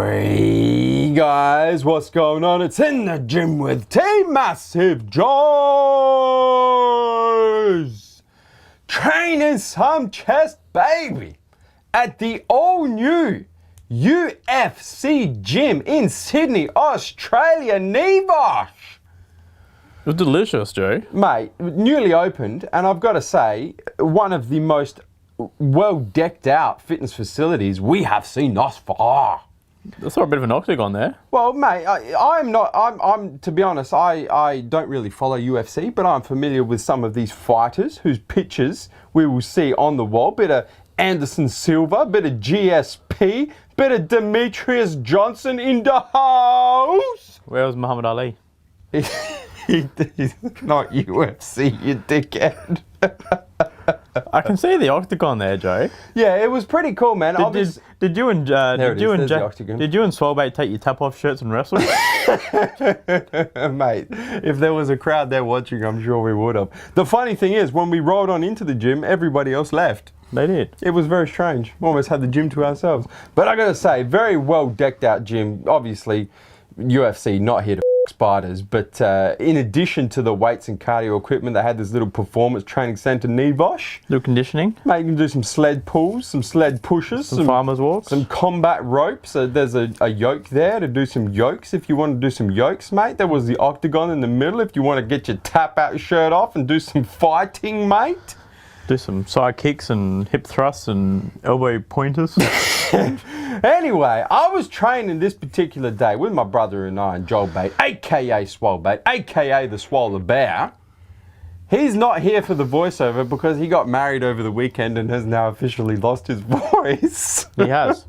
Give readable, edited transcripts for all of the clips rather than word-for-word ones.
Hey guys, what's going on? It's In the Gym with T Massive Joes. Training some chest, baby, at the all-new UFC gym in Sydney, Australia, Nevosh. It was delicious, Joe. Mate, newly opened, and I've got to say, one of the most well-decked out fitness facilities we have seen thus far. I saw a bit of an octagon there. Well, mate, I'm to be honest, I don't really follow UFC, but I'm familiar with some of these fighters whose pictures we will see on the wall. Bit of Anderson Silva, bit of GSP, bit of Demetrius Johnson in the house. Where was Muhammad Ali? He's not UFC, you dickhead. I can see the octagon there, Joe. Yeah, it was pretty cool, man. Did you and Swellbait take your tap-off shirts and wrestle? Mate, if there was a crowd there watching, I'm sure we would have. The funny thing is, when we rolled on into the gym, everybody else left. They did. It was very strange. We almost had the gym to ourselves. But I gotta say, very well decked out gym. Obviously, UFC not here to spiders, but in addition to the weights and cardio equipment, they had this little performance training center, Nevosh. Little conditioning. Mate, you can do some sled pulls, some sled pushes, some farmer's walks, some combat ropes. There's a yoke there to do some yokes if you want to do some yokes, mate. There was the octagon in the middle if you want to get your tap out shirt off and do some fighting, mate. Do some side kicks and hip thrusts and elbow pointers. Anyway, I was training this particular day with my brother and I and Joel Bait, aka Swole Bait, aka the Swole Bear. He's not here for the voiceover because he got married over the weekend and has now officially lost his voice. He has.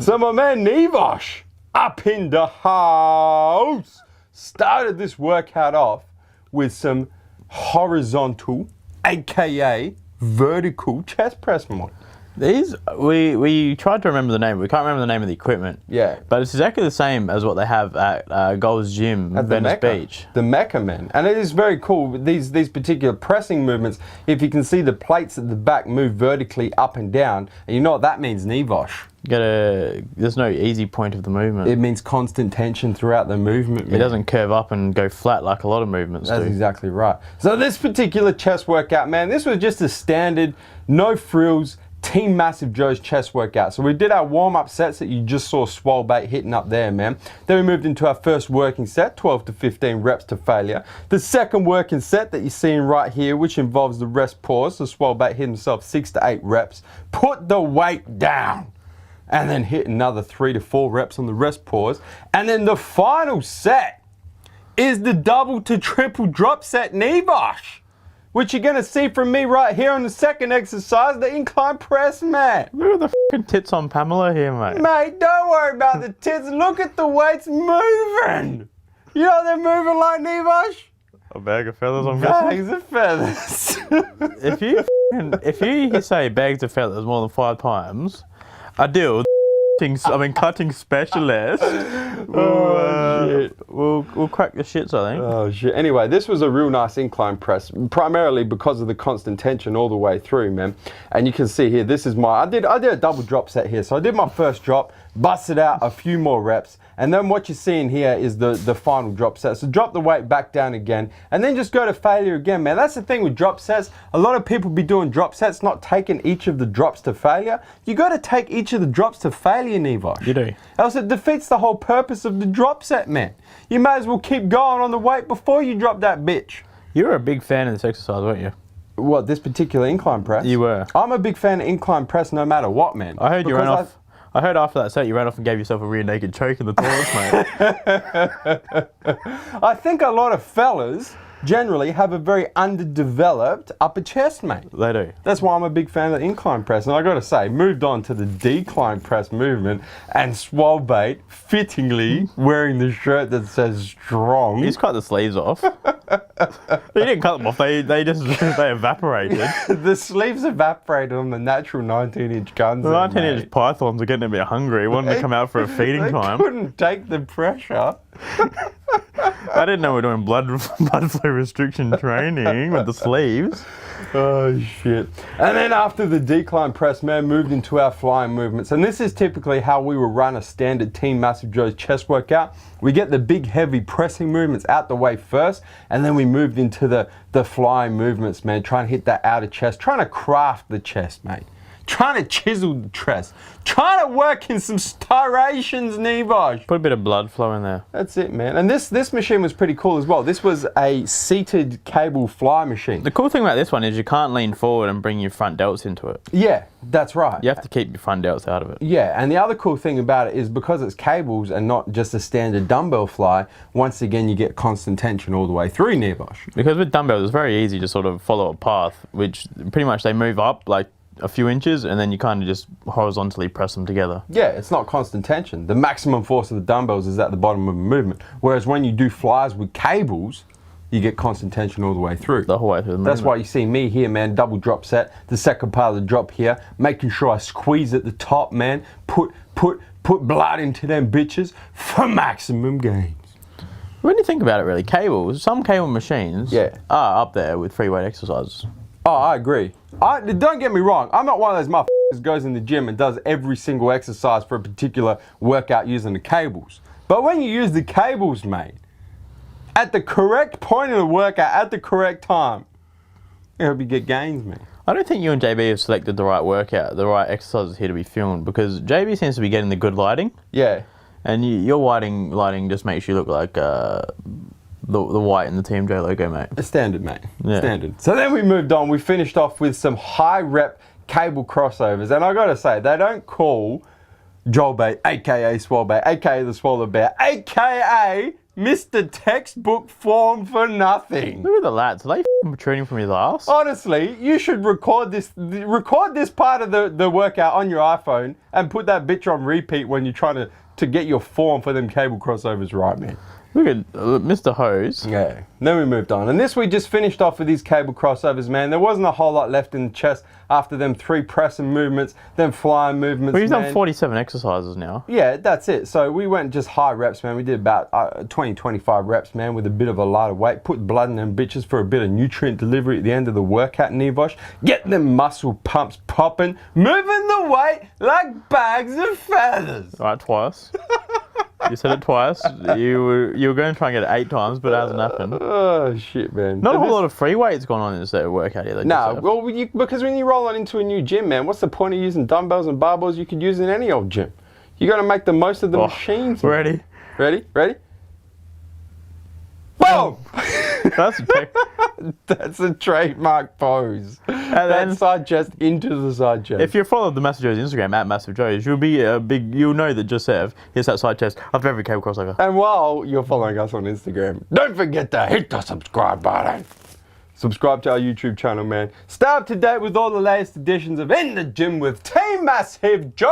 So my man Nevosh, up in the house, started this workout off with some horizontal, aka vertical chest press, man. These, we tried to remember the name. We can't remember the name of the equipment. Yeah. But it's exactly the same as what they have at Gold's Gym, at Venice Beach. The Mecca, man. And it is very cool. These particular pressing movements, if you can see the plates at the back move vertically up and down, and you know what that means, Nevosh. There's no easy point of the movement. It means constant tension throughout the movement, man. It doesn't curve up and go flat like a lot of movements do. That's exactly right. So this particular chest workout, man, this was just a standard, no frills, Team Massive Joe's chest workout. So we did our warm-up sets that you just saw Swole Bait hitting up there, man. Then we moved into our first working set, 12 to 15 reps to failure. The second working set that you're seeing right here, which involves the rest pause, so Swole Bait hit himself 6 to 8 reps. Put the weight down. And then hit another 3 to 4 reps on the rest pause. And then the final set is the double to triple drop set Nevosh, which you're going to see from me right here on the second exercise, the incline press, man. Look at the fucking tits on Pamela here, mate. Mate, don't worry about the tits. Look at the weights moving. You know they're moving like, Nevosh? A bag of feathers, I'm guessing. Bags of feathers. If you say bags of feathers more than 5 times, I deal cutting specialist. We'll crack the shits, I think. Oh shit. Anyway, this was a real nice incline press, primarily because of the constant tension all the way through, man. And you can see here, this is I did a double drop set here. So I did my first drop, busted out a few more reps, and then what you're seeing here is the final drop set. So drop the weight back down again, and then just go to failure again, man. That's the thing with drop sets. A lot of people be doing drop sets, not taking each of the drops to failure. You got to take each of the drops to failure, Nevosh. You do. Else it defeats the whole purpose of the drop set, man. You may as well keep going on the weight before you drop that bitch. You were a big fan of this exercise, weren't you? What, this particular incline press? You were. I'm a big fan of incline press no matter what, man. I heard you ran off. I heard after that set you ran off and gave yourself a rear naked choke in the toilets, mate. I think a lot of fellas generally have a very underdeveloped upper chest, mate. They do. That's why I'm a big fan of the incline press. And I got to say, moved on to the decline press movement, and Swole Bait fittingly wearing the shirt that says strong. He's cut the sleeves off. He didn't cut them off. They evaporated. The sleeves evaporated on the natural 19-inch guns. The 19-inch pythons are getting a bit hungry. Wanting to come out for a feeding time. They couldn't take the pressure. I didn't know we were doing blood flow restriction training with the sleeves. Oh shit. And then after the decline press, man, moved into our flying movements. And this is typically how we will run a standard Team Massive Joe's chest workout. We get the big heavy pressing movements out the way first, and then we moved into the flying movements, man, trying to hit that outer chest, trying to craft the chest, mate. Trying to chisel the chest. Trying to work in some striations, Nevosh. Put a bit of blood flow in there. That's it, man. And this machine was pretty cool as well. This was a seated cable fly machine. The cool thing about this one is you can't lean forward and bring your front delts into it. Yeah, that's right. You have to keep your front delts out of it. Yeah, and the other cool thing about it is because it's cables and not just a standard dumbbell fly, once again you get constant tension all the way through, Nevosh. Because with dumbbells, it's very easy to sort of follow a path, which pretty much they move up like a few inches and then you kind of just horizontally press them together. Yeah, it's not constant tension. The maximum force of the dumbbells is at the bottom of the movement. Whereas when you do flies with cables, you get constant tension all the way through. The whole way through the movement. That's why you see me here, man, double drop set. The second part of the drop here, making sure I squeeze at the top, man. Put blood into them bitches for maximum gains. When you think about it really, cables, some cable machines are up there with free weight exercises. Oh, I agree. Don't get me wrong. I'm not one of those motherfuckers who goes in the gym and does every single exercise for a particular workout using the cables. But when you use the cables, mate, at the correct point of the workout, at the correct time, I hope you get gains, man. I don't think you and JB have selected the right workout, the right exercises here to be filmed, because JB seems to be getting the good lighting. Yeah. And your lighting just makes you look like the white in the Team J logo, mate. Standard, mate. Yeah. Standard. So then we moved on. We finished off with some high rep cable crossovers. And I got to say, they don't call Joel Bay, a.k.a. Swole Bay, a.k.a. the Swallow Bear, a.k.a. Mr. Textbook Form for nothing. Look at the lats. Are they protruding from his ass? Honestly, you should record this part of the workout on your iPhone and put that bitch on repeat when you're trying to get your form for them cable crossovers right, man. Look at Mr. Hose. Yeah. Then we moved on. And this we just finished off with these cable crossovers, man. There wasn't a whole lot left in the chest after them 3 pressing movements, then flying movements. We've done 47 exercises now. Yeah, that's it. So we went just high reps, man. We did about 20, 25 reps, man, with a bit of a lighter weight. Put blood in them bitches for a bit of nutrient delivery at the end of the workout, Nevosh. Get them muscle pumps popping, moving the weight like bags of feathers. All right, twice. You said it twice. You were going to try and get it 8 times, but it hasn't happened. Oh, shit, man. Not a whole lot of free weights going on in this workout here. No, well, because when you roll on into a new gym, man, what's the point of using dumbbells and barbells you could use in any old gym? You got to make the most of the machines. Ready? Ready? Ready? Boom! That's a trademark pose. And then side chest into the side chest. If you follow the Massive Joe's Instagram at Massive Joe's, you'll know that Joseph hits that side chest after every cable crossover. And while you're following us on Instagram, don't forget to hit the subscribe button. Subscribe to our YouTube channel, man. Stay up to date with all the latest editions of In the Gym with Team Massive Joe's.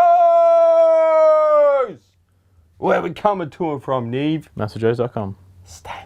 Where we coming to and from, Neve? MassiveJoes.com. Stay